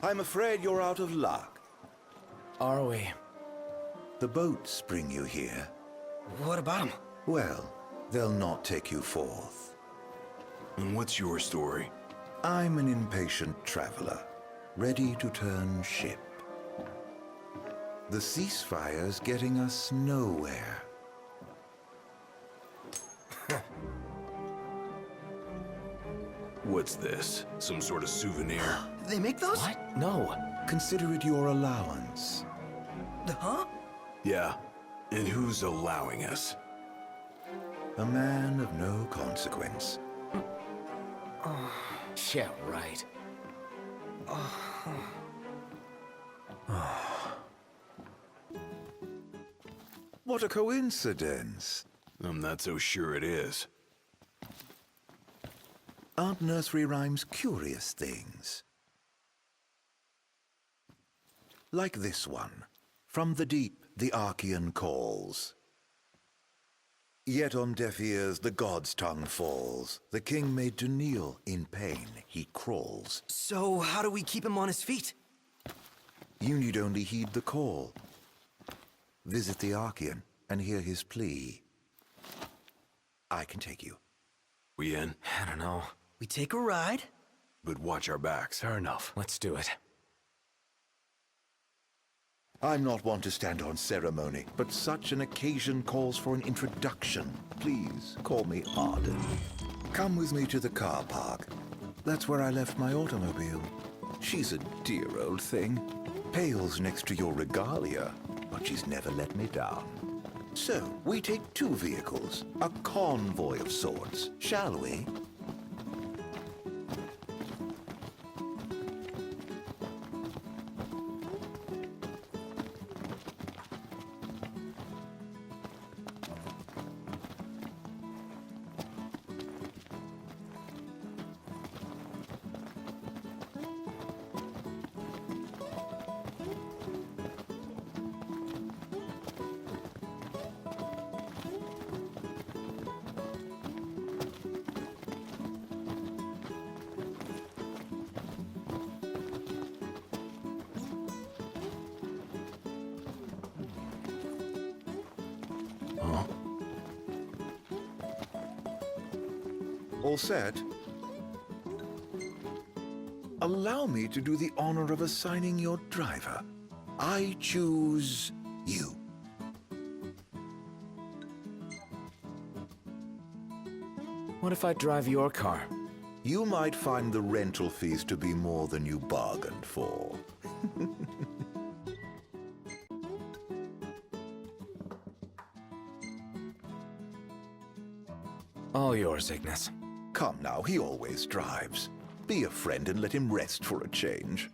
I'm afraid you're out of luck. Are we? The boats bring you here. What about them? Well, they'll not take you forth. And what's your story? I'm an impatient traveler, ready to turn ship. The ceasefire's getting us nowhere. What's this? Some sort of souvenir? They make those? What? No. Consider it your allowance. Huh? Yeah. And who's allowing us? A man of no consequence. Yeah, right. What a coincidence. I'm not so sure it is. Aren't nursery rhymes curious things? Like this one. From the deep, the Archean calls. Yet on deaf ears the god's tongue falls. The king made to kneel, in pain he crawls. So, how do we keep him on his feet? You need only heed the call. Visit the Archean and hear his plea. I can take you. We in? I don't know. We take a ride? But watch our backs. Fair enough. Let's do it. I'm not one to stand on ceremony, but such an occasion calls for an introduction. Please call me Ardyn. Come with me to the car park. That's where I left my automobile. She's a dear old thing. Pales next to your regalia, but she's never let me down. So, we take two vehicles, a convoy of sorts, shall we? All set? Allow me to do the honor of assigning your driver. I choose you. What if I drive your car? You might find the rental fees to be more than you bargained for. All yours, Ignis. Come now, he always drives. Be a friend and let him rest for a change.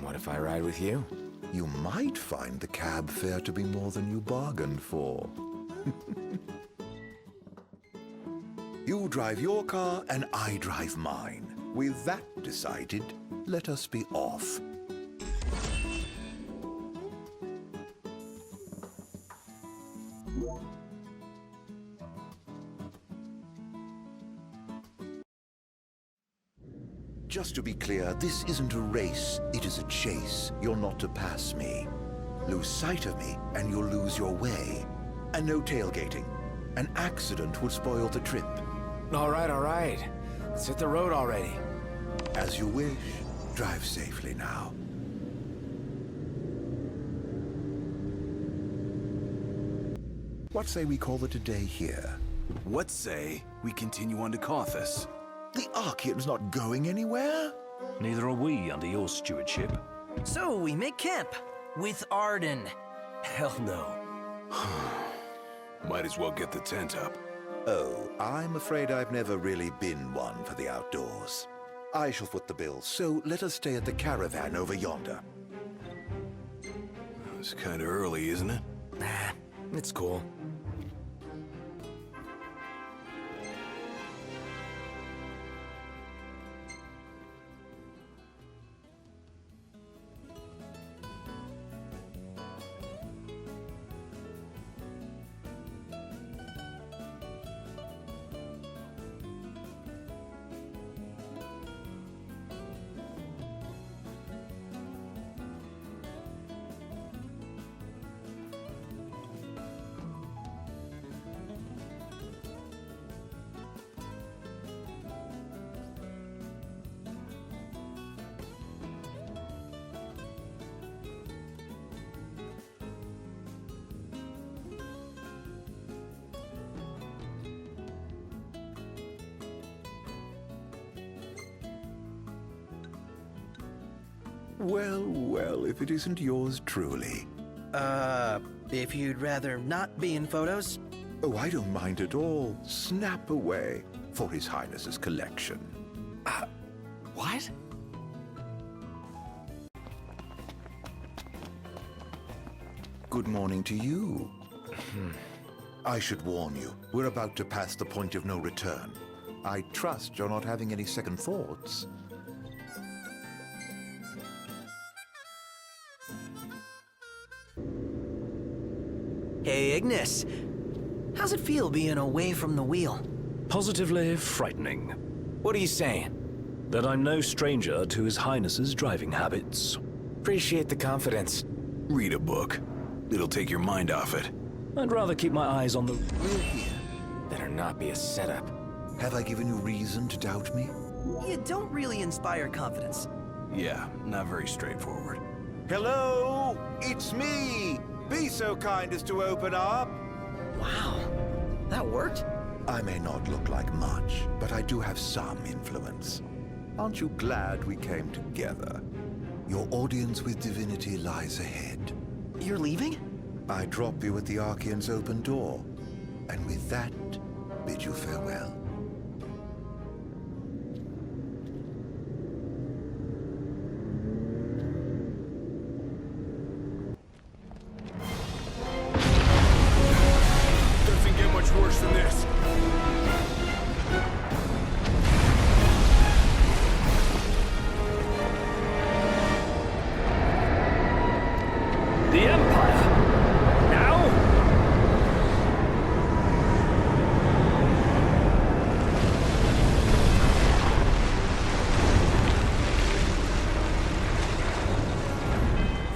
What if I ride with you? You might find the cab fare to be more than you bargained for. You drive your car and I drive mine. With that decided, let us be off. Just to be clear, this isn't a race, it is a chase. You're not to pass me. Lose sight of me, and you'll lose your way. And no tailgating. An accident would spoil the trip. All right. Let's hit the road already. As you wish. Drive safely now. What say we call it a day here? What say we continue on to Cauthus? The Archean's not going anywhere. Neither are we under your stewardship. So we make camp with Ardyn. Hell no. Might as well get the tent up. Oh, I'm afraid I've never really been one for the outdoors. I shall foot the bill, so let us stay at the caravan over yonder. It's kind of early, isn't it? Nah, it's cool. Well, well, if it isn't yours truly. If you'd rather not be in photos? Oh, I don't mind at all. Snap away for His Highness's collection. What? Good morning to you. I should warn you, we're about to pass the point of no return. I trust you're not having any second thoughts. Hey, Ignis. How's it feel being away from the wheel? Positively frightening. What are you saying? That I'm no stranger to His Highness's driving habits. Appreciate the confidence. Read a book. It'll take your mind off it. I'd rather keep my eyes on the... We're here. Better not be a setup. Have I given you reason to doubt me? You don't really inspire confidence. Yeah, not very straightforward. Hello, it's me. Be so kind as to open up. Wow. That worked? I may not look like much, but I do have some influence. Aren't you glad we came together? Your audience with divinity lies ahead. You're leaving? I drop you at the Archean's open door, and with that, bid you farewell. Doesn't get much worse than this. The Empire! Now?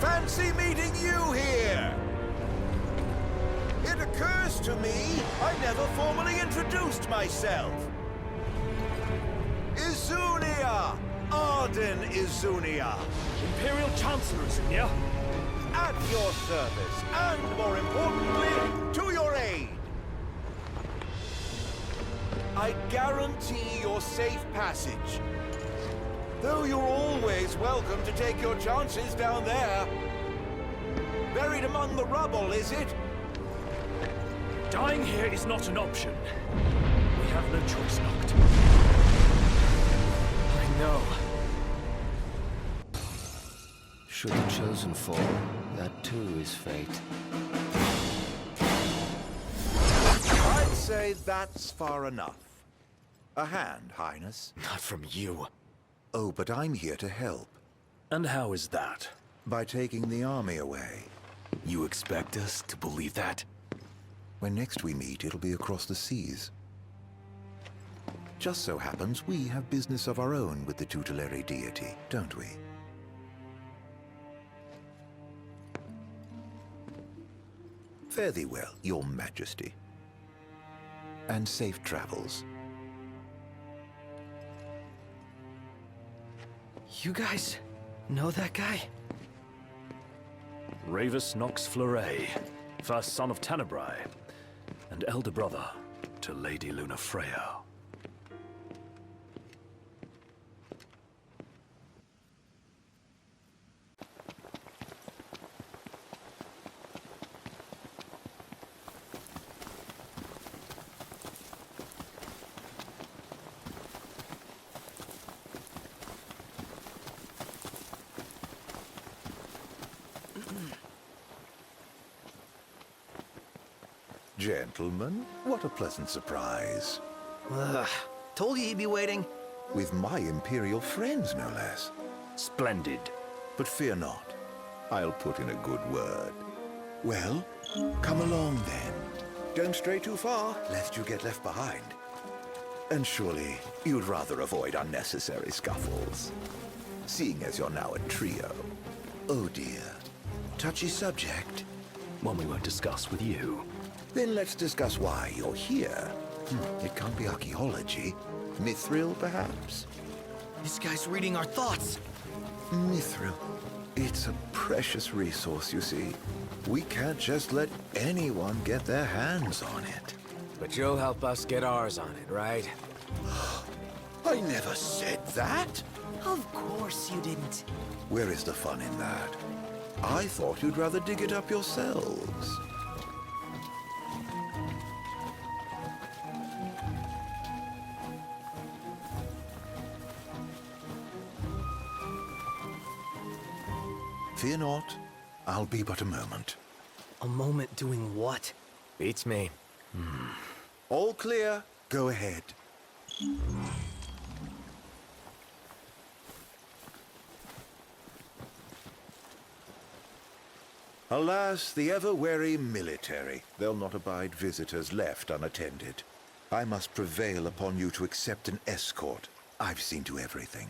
Fancy meeting you here! It occurs to me I never formally introduced myself. Izunia! Ardyn Izunia! Imperial Chancellor, Izunia. At your service, and more importantly, to your aid. I guarantee your safe passage. Though you're always welcome to take your chances down there. Buried among the rubble, is it? Dying here is not an option. We have no choice, Noct. I know. Should the chosen fall, that too is fate. I'd say that's far enough. A hand, Highness. Not from you. Oh, but I'm here to help. And how is that? By taking the army away. You expect us to believe that? When next we meet, it'll be across the seas. Just so happens we have business of our own with the tutelary deity, don't we? Fare thee well, your majesty. And safe travels. You guys know that guy? Ravus Nox Fleuret, first son of Tenebrae, and elder brother to Lady Luna Freya. Gentlemen, what a pleasant surprise. Ugh. Told you he'd be waiting. With my imperial friends, no less. Splendid. But fear not. I'll put in a good word. Well, come along then. Don't stray too far, lest you get left behind. And surely you'd rather avoid unnecessary scuffles. Seeing as you're now a trio. Oh dear. Touchy subject. One we won't discuss with you. Then let's discuss why you're here. It can't be archaeology. Mithril, perhaps? This guy's reading our thoughts. Mithril. It's a precious resource, you see. We can't just let anyone get their hands on it. But you'll help us get ours on it, right? I never said that. Of course you didn't. Where is the fun in that? I thought you'd rather dig it up yourselves. Fear not, I'll be but a moment. A moment doing what? Beats me. All clear, go ahead. Alas, the ever-wary military. They'll not abide visitors left unattended. I must prevail upon you to accept an escort. I've seen to everything.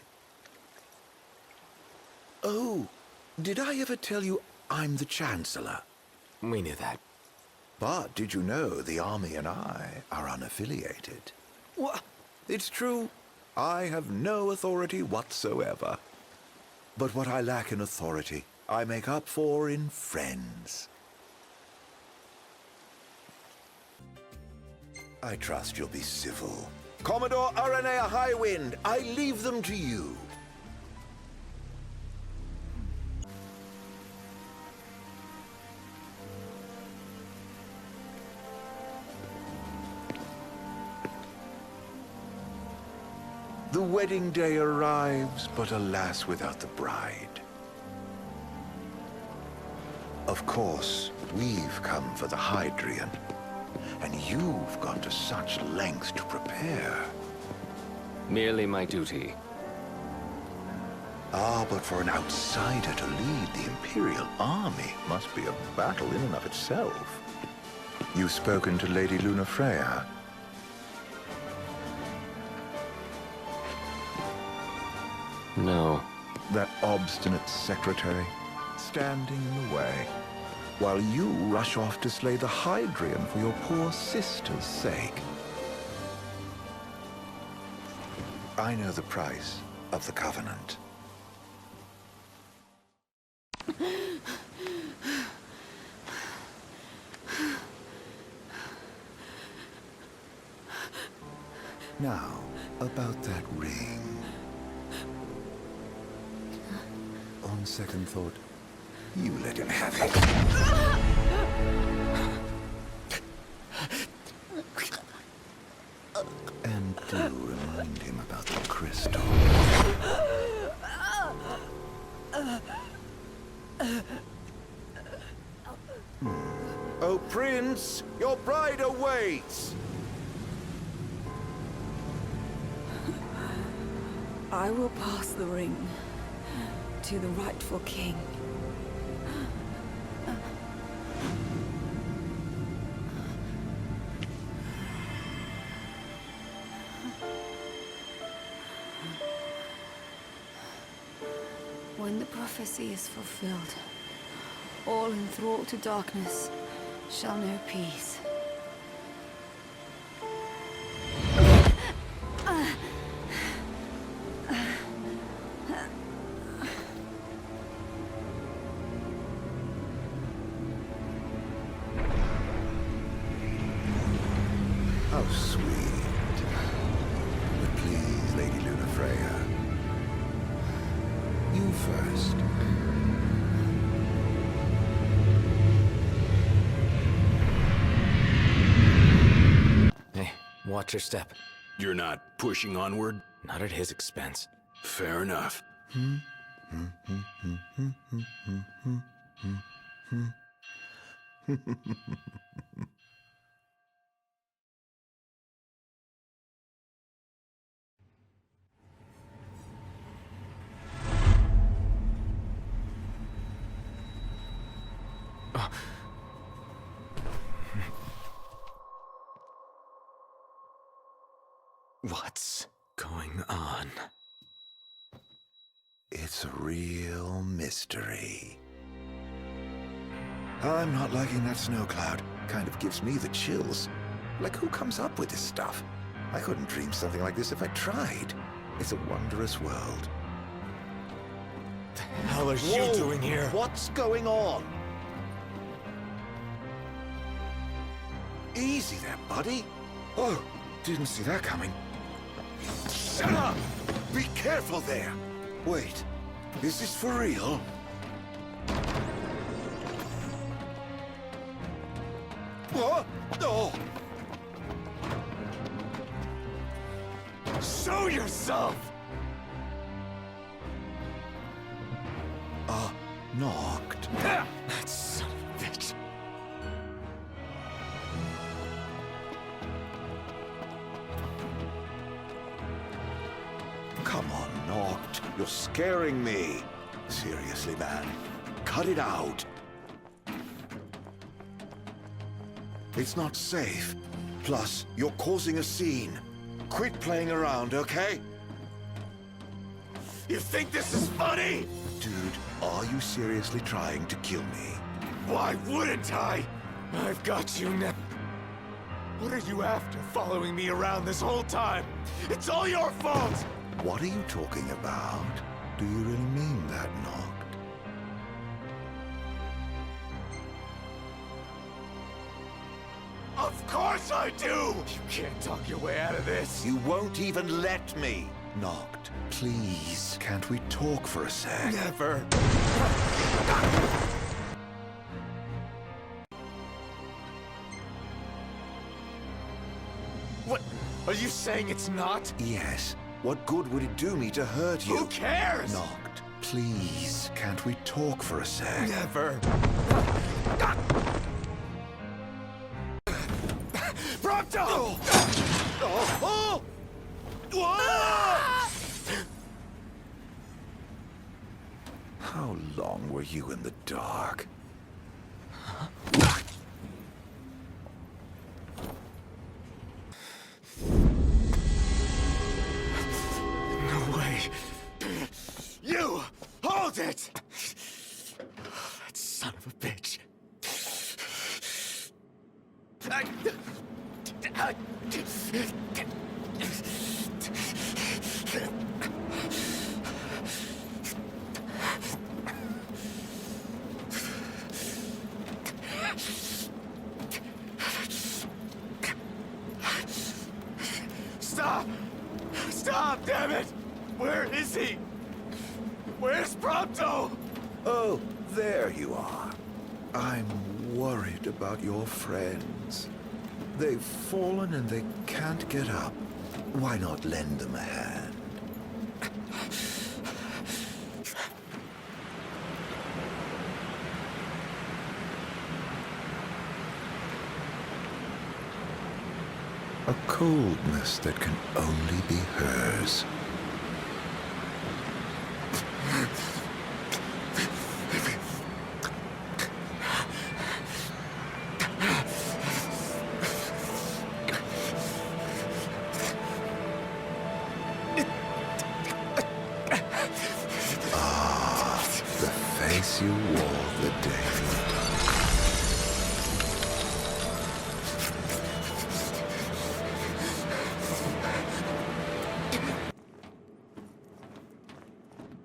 Oh, did I ever tell you I'm the Chancellor? We knew that. But did you know the army and I are unaffiliated? What? It's true. I have no authority whatsoever. But what I lack in authority, I make up for in friends. I trust you'll be civil. Commodore Aranea Highwind, I leave them to you. The wedding day arrives, but alas, without the bride. Of course, we've come for the Hydrian, and you've gone to such lengths to prepare. Merely my duty. Ah, but for an outsider to lead the Imperial army must be a battle in and of itself. You've spoken to Lady Lunafreya. No. That obstinate secretary, standing in the way, while you rush off to slay the Hydrian for your poor sister's sake. I know the price of the Covenant. Now, about that ring. On second thought, you let him have it. And do remind him about the crystal. Oh, Prince, your bride awaits! I will pass the ring to the rightful king. When the prophecy is fulfilled, all enthralled to darkness shall know peace. How sweet. But please, Lady Lunafreya, you first. Hey, watch your step. You're not pushing onward? Not at his expense. Fair enough. What's going on? It's a real mystery. I'm not liking that snow cloud. Kind of gives me the chills. Like, who comes up with this stuff? I couldn't dream something like this if I tried. It's a wondrous world. The hell are you doing here? What's going on? Easy there, buddy. Oh, didn't see that coming. Shut up! Be careful there! Wait, Is this for real? What? No! Show yourself! Knocked. That son of a bitch. Come on, Knocked. You're scaring me. Seriously, man. Cut it out. It's not safe. Plus, you're causing a scene. Quit playing around, okay? You think this is funny? Dude, are you seriously trying to kill me? Why wouldn't I? I've got you now. What are you after, following me around this whole time? It's all your fault! What are you talking about? Do you really mean that, Knocked? Of course I do! You can't talk your way out of this. You won't even let me. Knocked, please. Can't we talk for a sec? Never. What? Are you saying it's not? Yes. What good would it do me to hurt you? Who cares? Knocked, please. Can't we talk for a sec? Never. Prompto! Oh! How long were you in the dark? No way. You! Hold it! That son of a bitch. Stop! Stop, damn it! Where is he? Where's Prompto? Oh, there you are. I'm worried about your friends. They've fallen and they can't get up. Why not lend them a hand? A coldness that can only be hers. The face you wore the day.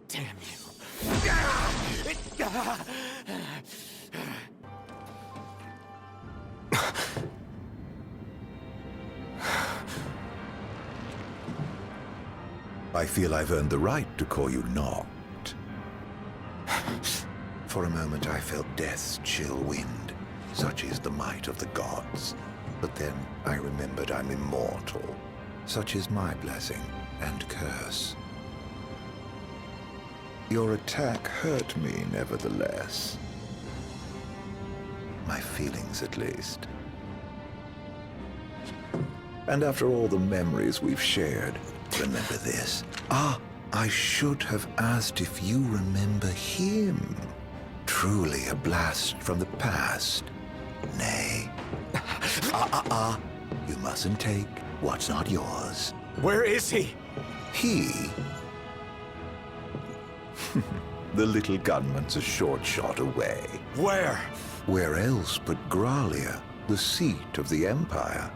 Damn you. I feel I've earned the right to call you Knocked. For a moment I felt death's chill wind. Such is the might of the gods. But then I remembered I'm immortal. Such is my blessing and curse. Your attack hurt me, nevertheless. My feelings, at least. And after all the memories we've shared, remember this. I should have asked if you remember him. Truly a blast from the past. Nay. You mustn't take what's not yours. Where is he? He? The little gunman's a short shot away. Where? Where else but Gralia, the seat of the Empire?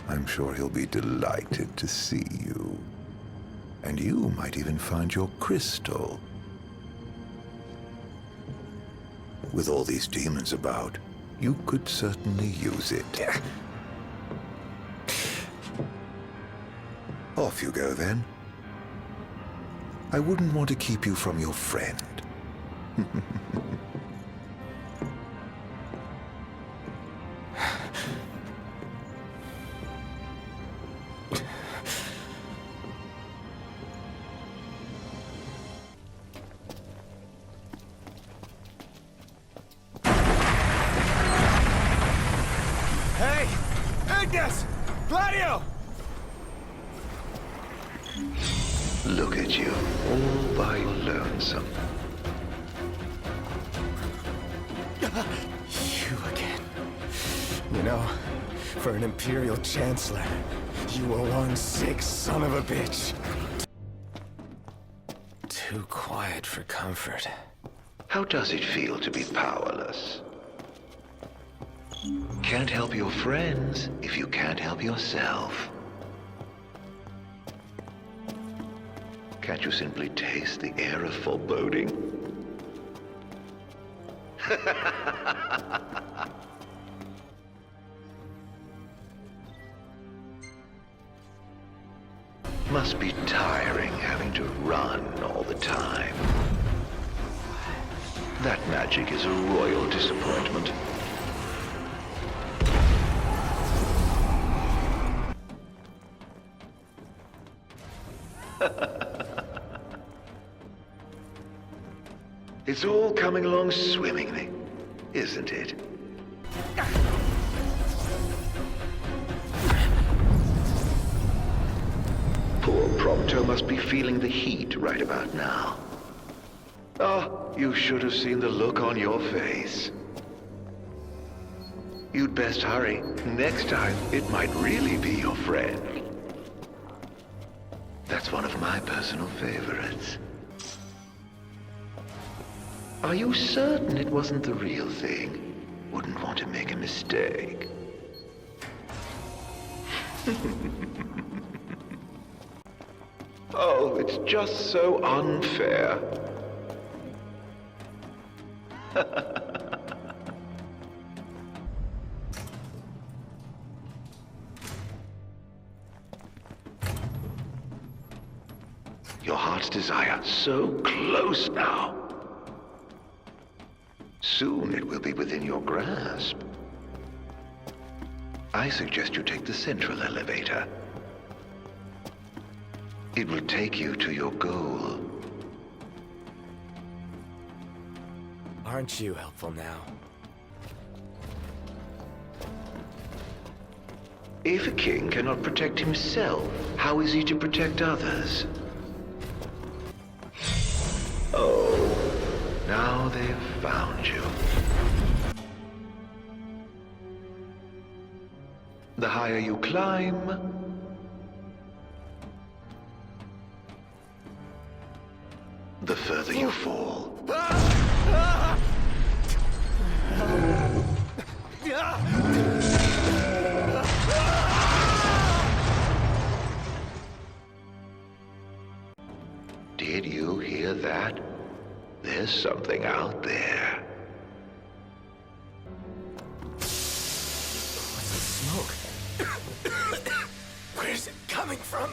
I'm sure he'll be delighted to see you. And you might even find your crystal. With all these demons about, you could certainly use it. Off you go, then. I wouldn't want to keep you from your friend. Hey! Ignis! Gladio! Look at you, all by your lonesome. You again. You know, for an Imperial Chancellor, you were one sick son of a bitch. Too quiet for comfort. How does it feel to be powerless? Can't help your friends if you can't help yourself. Can't you simply taste the air of foreboding? Must be tiring having to run all the time. That magic is a royal disappointment. It's all coming along swimmingly, isn't it? Poor Prompto must be feeling the heat right about now. Oh, you should have seen the look on your face. You'd best hurry. Next time, it might really be your friend. That's one of my personal favorites. Are you certain it wasn't the real thing? Wouldn't want to make a mistake. Oh, it's just so unfair. Your heart's desire, so close now. Soon it will be within your grasp. I suggest you take the central elevator. It will take you to your goal. Aren't you helpful now? If a king cannot protect himself, how is he to protect others? Oh, now they've found you. The higher you climb, the further you fall. Did you hear that? There's something out there. What's the smoke? Where's it coming from?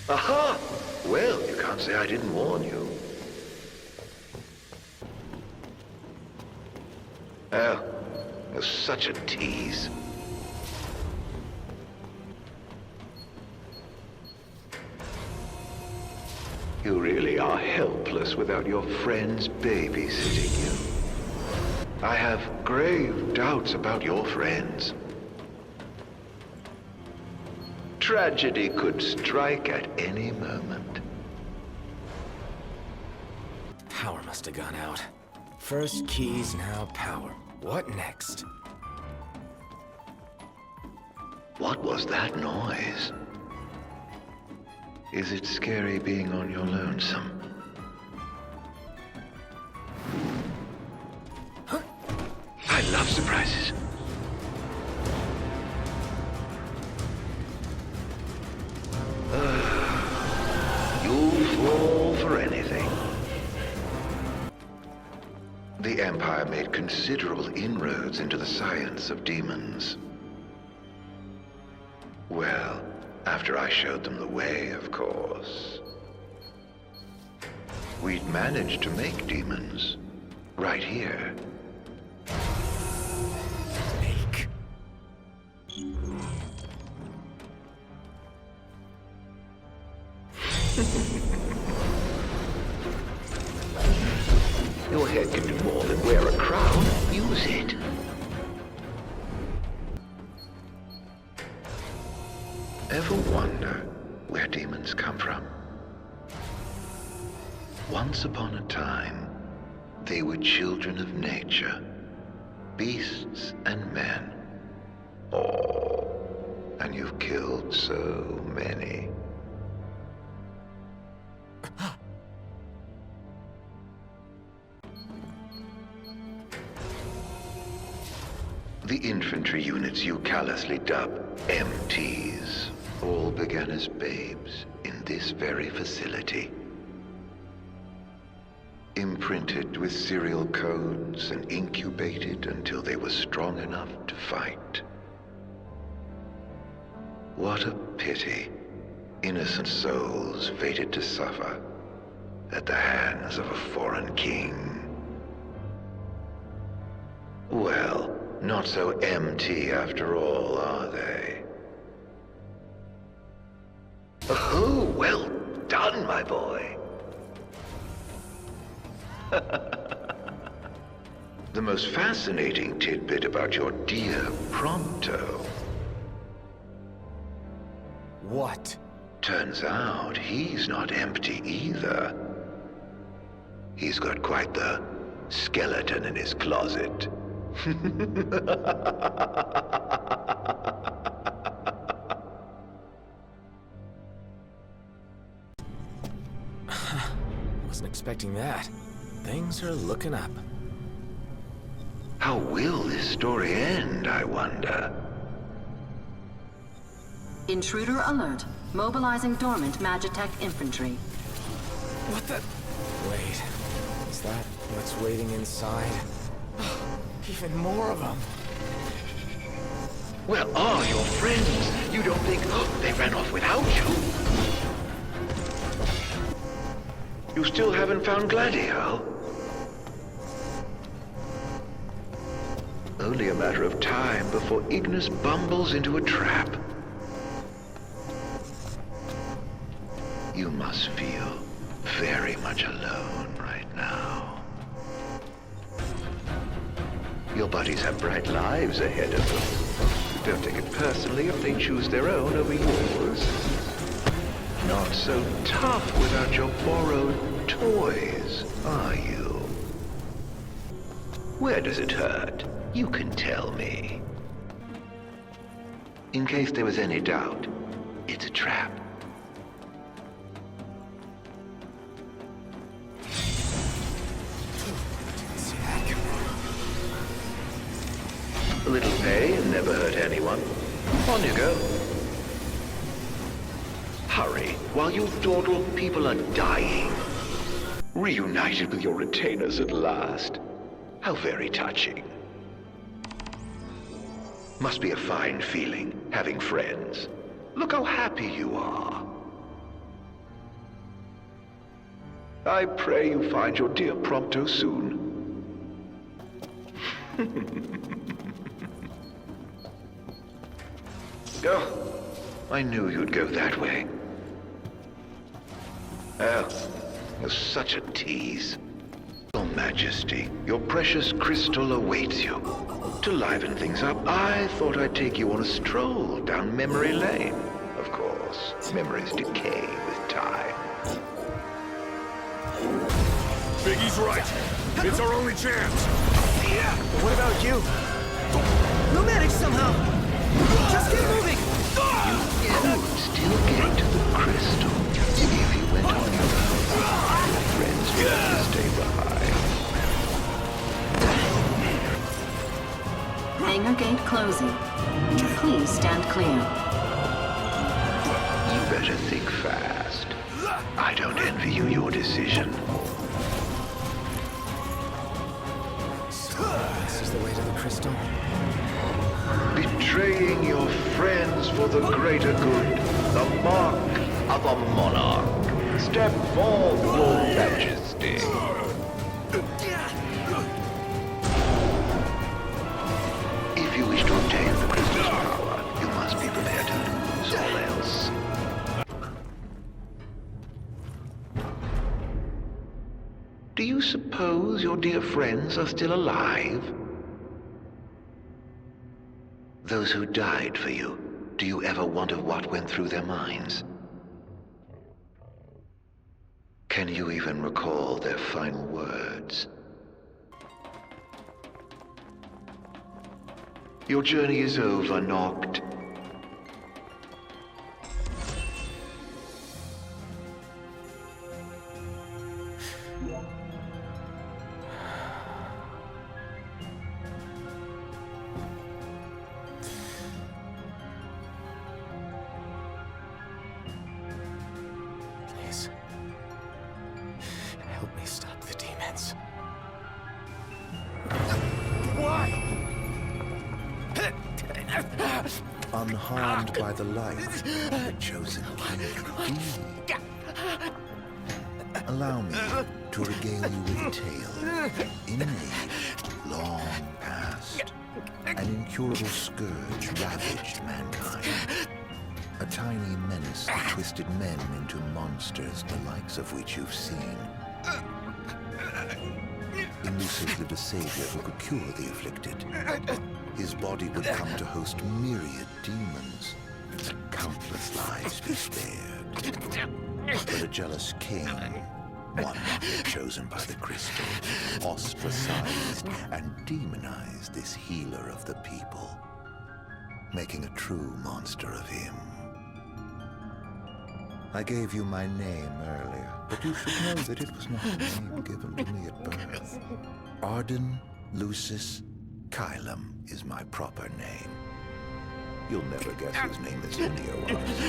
Aha! Well, you can't say I didn't warn you. Oh, you're such a tease. You really are helpless without your friends babysitting you. I have grave doubts about your friends. Tragedy could strike at any moment. Power must have gone out. First keys, now power. What next? What was that noise? Is it scary being on your lonesome? I love surprises. You'll fall for anything. The Empire made considerable inroads into the science of demons. Well, after I showed them the way, of course. We'd managed to make demons. Right here. Make. Your head can do more than wear a crown. Use it. Ever wonder where demons come from? Once upon a time, they were children of nature, beasts and men. Oh, and you've killed so many. The infantry units you callously dub MTs all began as babes in this very facility. Imprinted with serial codes and incubated until they were strong enough to fight. What a pity. Innocent souls fated to suffer at the hands of a foreign king. Well, not so MT after all, are they? Oh, well done, my boy. The most fascinating tidbit about your dear Prompto. What? Turns out he's not empty either. He's got quite the skeleton in his closet. Wasn't expecting that. Things are looking up. How will this story end, I wonder? Intruder alert. Mobilizing dormant Magitech infantry. What the? Wait. Is that what's waiting inside? Even more of them. Where are your friends? You don't think they ran off without you? You still haven't found Gladio? Only a matter of time before Ignis bumbles into a trap. You must feel very much alone right now. Your buddies have bright lives ahead of them. Don't take it personally if they choose their own over yours. Not so tough without your borrowed toys, are you? Where does it hurt? You can tell me. In case there was any doubt, it's a trap. A little pay and never hurt anyone. On you go. Hurry, while you dawdle, people are dying. Reunited with your retainers at last. How very touching. Must be a fine feeling, having friends. Look how happy you are. I pray you find your dear Prompto soon. Oh, I knew you'd go that way. Oh, you're such a tease. Your Majesty, your precious crystal awaits you. To liven things up, I thought I'd take you on a stroll down memory lane. Of course, memories decay with time. Biggie's right. It's our only chance. Yeah, but what about you? We'll manage somehow. Just keep moving. You could still get to the crystal if you went on your own. Your friends would have to stay behind. Hangar gate closing. Please stand clear. You better think fast. I don't envy you your decision. So, this is the way to the crystal? Betraying your friends for the greater good. The mark of a monarch. Step forth, your majesty. If you wish to obtain the crystal's power, you must be prepared to lose all else. Do you suppose your dear friends are still alive? Those who died for you, do you ever wonder what went through their minds? Can you even recall their final words? Your journey is over, Noct. Please. Help me stop the demons. Why? Unharmed by the light, the chosen king. Allow me to regale you with a tale. In an age long past, an incurable scourge ravaged mankind. A tiny menace that twisted men into monsters, the likes of which you've seen. In Lucis lived a savior who could cure the afflicted. His body would come to host myriad demons. Countless lives be spared. But a jealous king, one not yet chosen by the crystal, ostracized and demonized this healer of the people, making a true monster of him. I gave you my name earlier, but you should know that it was not a name given to me at birth. Ardyn Lucis Kylum is my proper name. You'll never guess his name is any of us.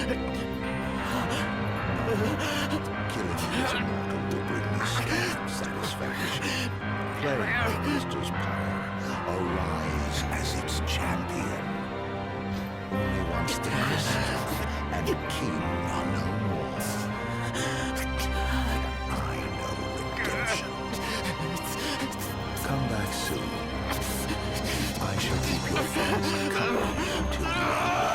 Killing you as a mortal will bring me strong satisfaction. Playing my crystal's power, arise as its champion. Only once the crystal and the king are no more. I know redemption. Come back soon. I shall keep your friends company until you are.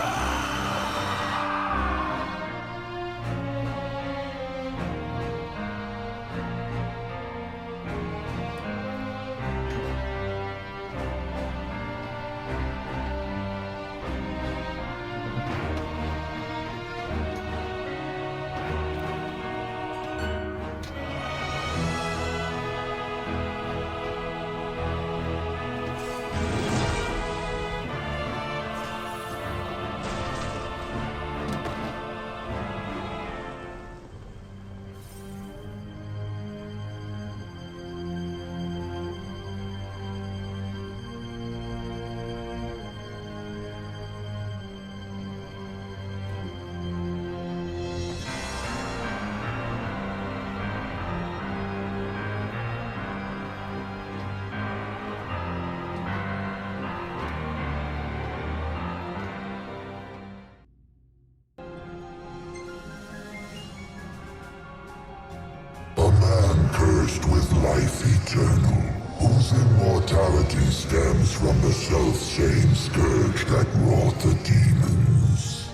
Cursed with life eternal, whose immortality stems from the self-same scourge that wrought the demons.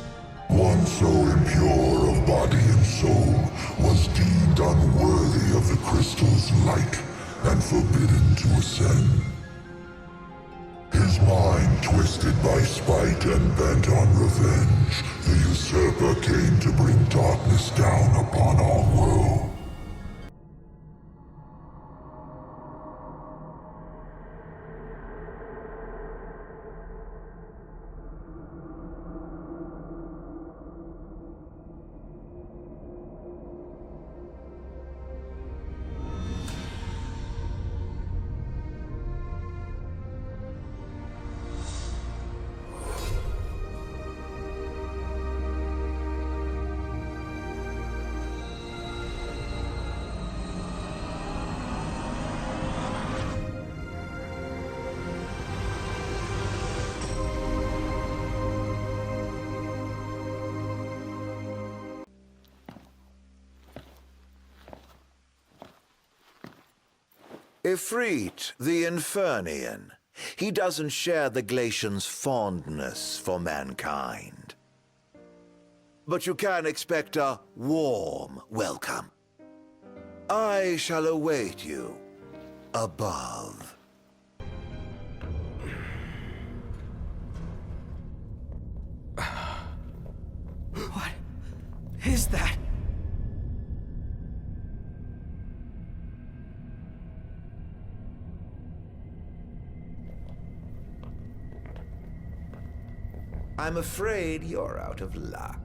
One so impure of body and soul was deemed unworthy of the crystal's light and forbidden to ascend. His mind twisted by spite and bent on revenge, the usurper came to bring darkness down upon our world. Ifrit, the Infernian. He doesn't share the Glacian's fondness for mankind. But you can expect a warm welcome. I shall await you above. What is that? I'm afraid you're out of luck.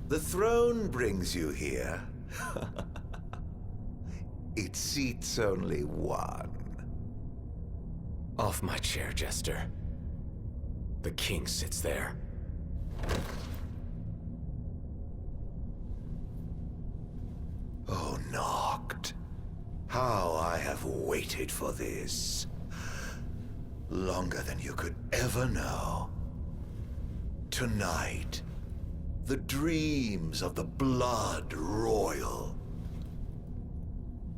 The throne brings you here. It seats only one. Off my chair, Jester. The king sits there. Oh, Noct. How I have waited for this. Longer than you could ever know. Tonight, the dreams of the Blood Royal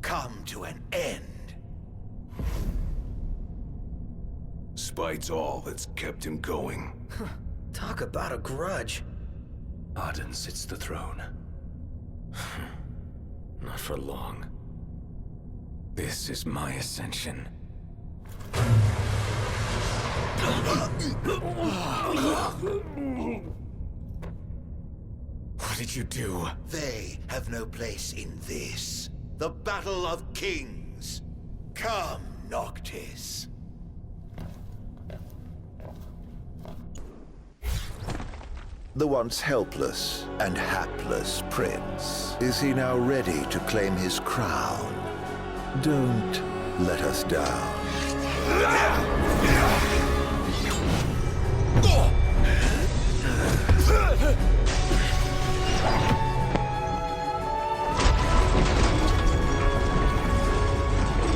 come to an end. Spite's all that's kept him going. Talk about a grudge. Ardyn sits the throne. Not for long. This is my ascension. What did you do? They have no place in this. The Battle of Kings. Come, Noctis. The once helpless and hapless prince. Is he now ready to claim his crown? Don't let us down.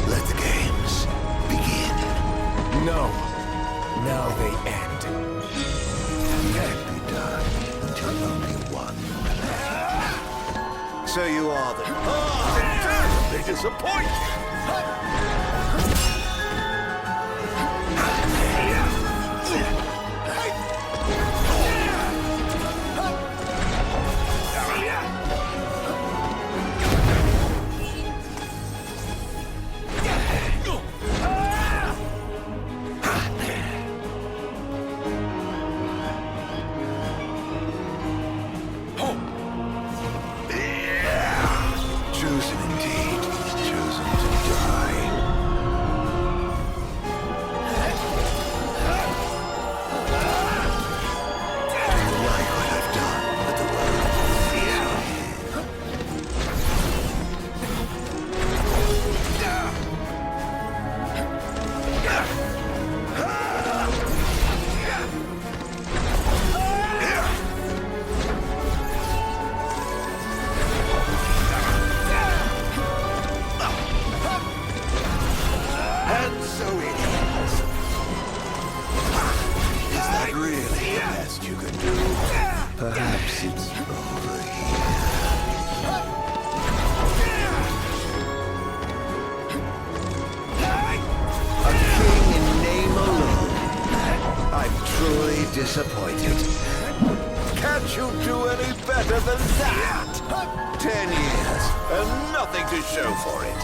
Let the games begin. No. Now they end. Can't be done until only one remains. So you are the... They disappoint! Chosen indeed. Chosen to die. Do you like what I've done with the world? And so it is. Is that really the best you can do? Perhaps it's over here. A king in name alone. I'm truly disappointed. Can't you do any better than that? 10 years and nothing to show for it.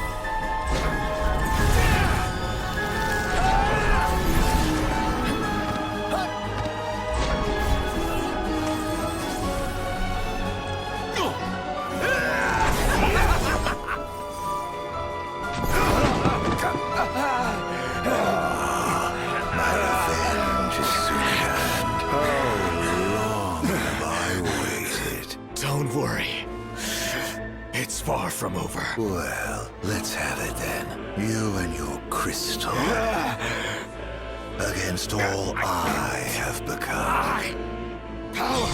My revenge is soon at hand. How long have I waited? Don't worry. It's far from over. Well, let's have it then. You and your crystal. Against all I have become. Power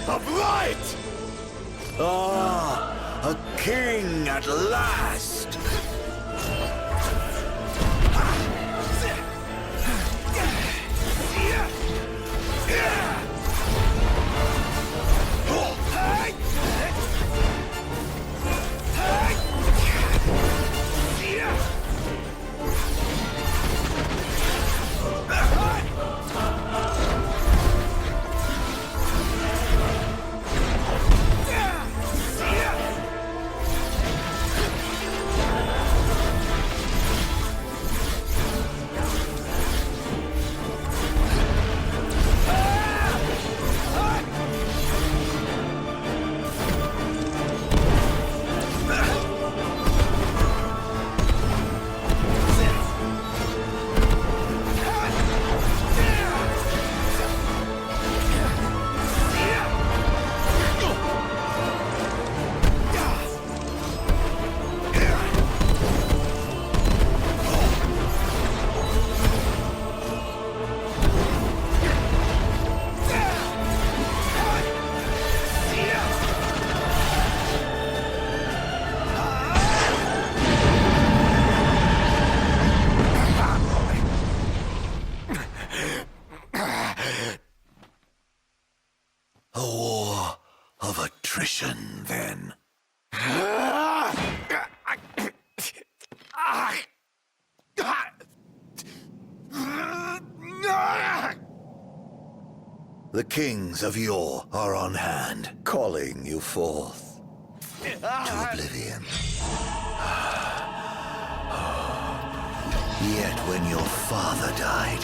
of light! Ah, a king at last! The kings of yore are on hand, calling you forth to oblivion. Yet when your father died,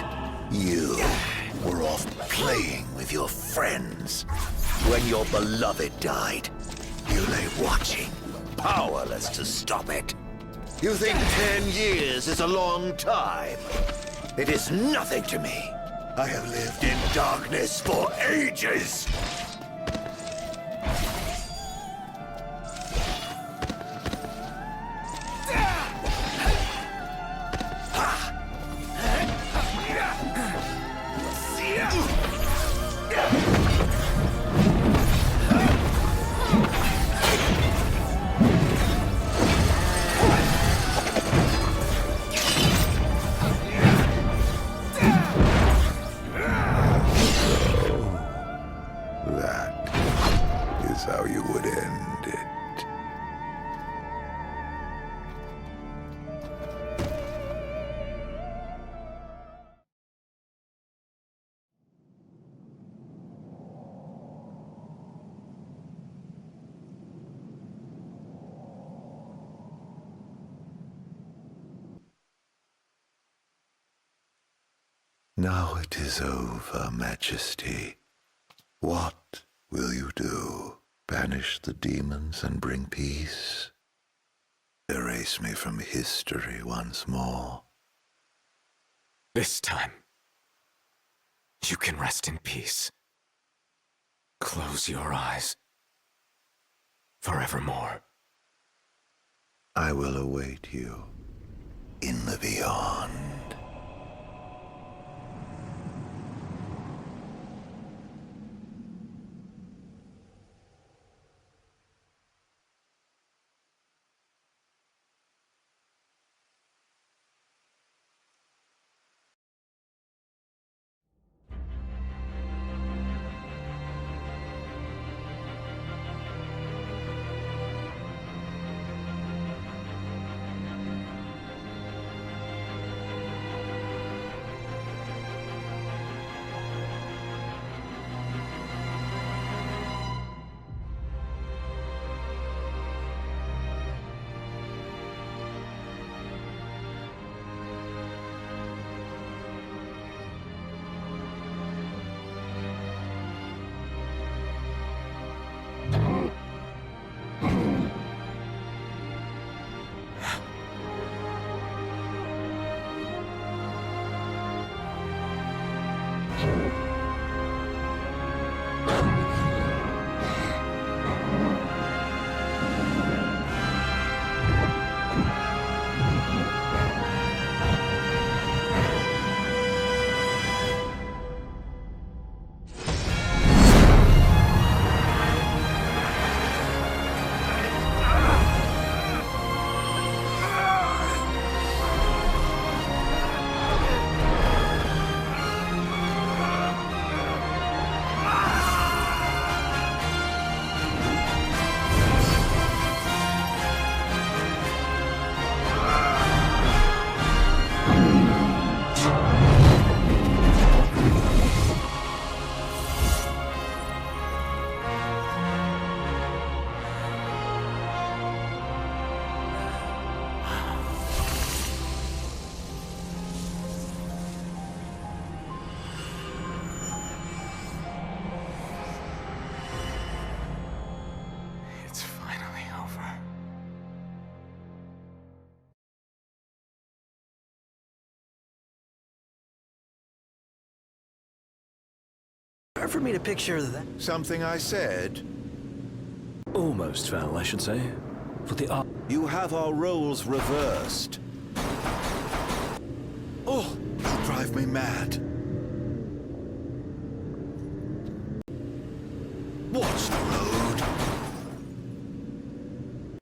you were off playing with your friends. When your beloved died, you lay watching, powerless to stop it. You think 10 years is a long time? It is nothing to me. I have lived in darkness for ages. How you would end it. Now it is over, Majesty. What will you do? Banish the demons and bring peace? Erase me from history once more? This time, you can rest in peace. Close your eyes. Forevermore. I will await you in the beyond. Hard for me to picture that. Something I said? Almost fell, I should say. For the art. You have our roles reversed. Oh, you drive me mad.